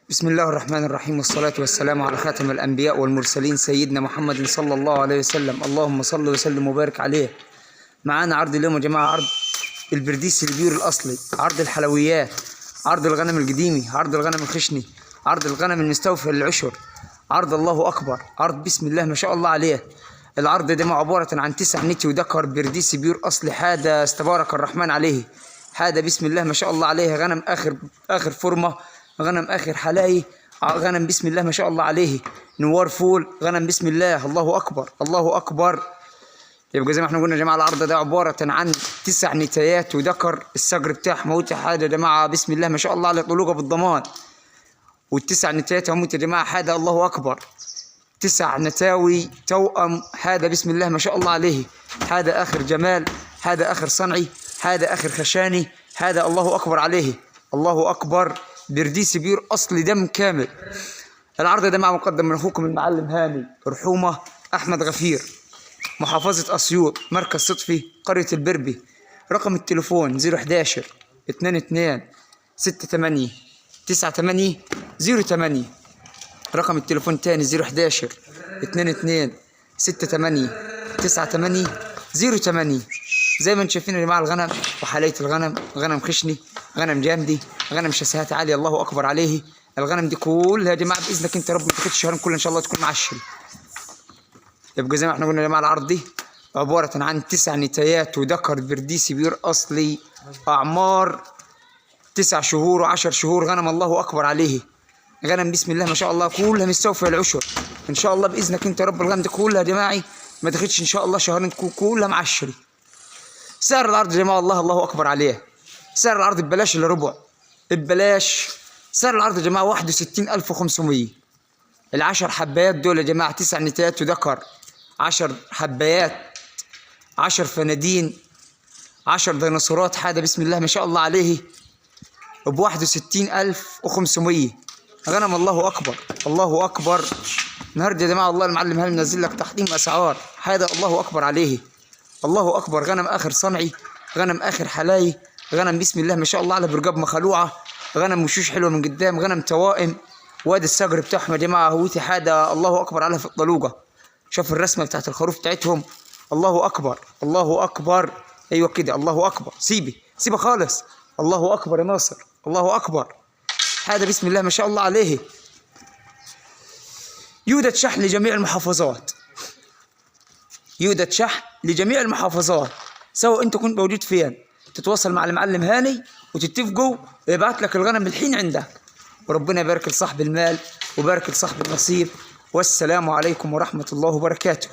بسم الله الرحمن الرحيم، والصلاة والسلام على خاتم الأنبياء والمرسلين سيدنا محمد صلى الله عليه وسلم. اللهم صل وسلم وبارك عليه. معانا عرض اليوم يا جماعة، عرض البرديس البيور الأصلي، عرض الحلويات، عرض الغنم القديمي، عرض الغنم الخشني، عرض الغنم المستوفى للعشر، عرض الله أكبر، عرض بسم الله ما شاء الله عليه. العرض ده عبارة عن 9 نتي وذكر برديس بيور أصلي، حادة استبارك الرحمن عليه، حادة بسم الله ما شاء الله عليه. غنم آخر فورمة، غنم آخر حلاي، غنم بسم الله ما شاء الله عليه، نوار فول، غنم بسم الله. الله أكبر الله أكبر. يبقى زي ما احنا قلنا يا جماعة، العرض ده عبارة عن 9 نتايات وذكر، الصقر بتاعه موتة حاجة يا جماعة بسم الله ما شاء الله عليه، طلوقة بالضمان. والتسع نتايات هموت يا جماعة حاجة الله أكبر، 9 نتاوي توأم، حاجة بسم الله ما شاء الله عليه، حاجة آخر جمال، حاجة آخر صنعي، حاجة آخر خشاني، حاجة الله أكبر عليه. الله أكبر. برديس بيور أصلي دم كامل. العرض ده مع مقدم من أخوكم المعلم هاني رحومة أحمد غفير، محافظة أسيوط، مركز صدفي، قرية البربي. رقم التليفون 011 22 68 98 08. رقم التليفون تاني 011 22 68 98 08. زي ما انتم شايفين يا جماعه، الغنم وحلايه الغنم، غنم خشني، غنم جامدي، غنم شاسهات عاليه الله اكبر عليه. الغنم دي كلها يا جماعه باذنك انت يا رب ما تاخدش شهرين كلها ان شاء الله تكون معشري. يبقى زي ما احنا قلنا يا جماعه، العرض دي عباره عن 9 نتايات وذكر برديسي بيور اصلي، اعمار 9 شهور و10 شهور. غنم الله اكبر عليه، غنم بسم الله ما شاء الله كلها مستوفيه العشر ان شاء الله باذنك انت يا رب. الغنم دي كلها يا جماعه ما تاخدش ان شاء الله شهرين تكون كلها معشري. سعر العرض يا جماعه الله اكبر عليه، سعر العرض ببلاش الا ربع، ببلاش. سعر العرض يا جماعه 61500. ال10 حبايات دول يا جماعه 9 نتايات وذكر، 10 حبايات، 10 فنادين، 10 ديناصورات، حاجه بسم الله ما شاء الله عليه، ب 61500. غنم الله اكبر الله اكبر. النهارده يا جماعه الله المعلم هاني منزل لك تحطيم اسعار، حاجه الله اكبر عليه. الله اكبر. غنم اخر صنعي، غنم اخر حلاي، غنم بسم الله ما شاء الله على برقاب مخلوعه، غنم وشوش حلوه من قدام، غنم توائم. وادي الصقر بتاعهم يا جماعه هوتي حاجه الله اكبر عليها في الطلوقه. شوف الرسمه بتاعت الخروف بتاعتهم، الله اكبر الله اكبر. ايوه كده الله اكبر. سيبه خالص. الله اكبر يا ناصر. الله اكبر. حاجه بسم الله ما شاء الله عليه. يوجد شحن لجميع المحافظات، يوجد شحن لجميع المحافظات، سواء انت كنت موجود فين. تتواصل مع المعلم هاني وتتفقوا يبعت لك الغنم الحين عندك. وربنا يبارك لصاحب المال وبارك لصاحب النصيب. والسلام عليكم ورحمة الله وبركاته.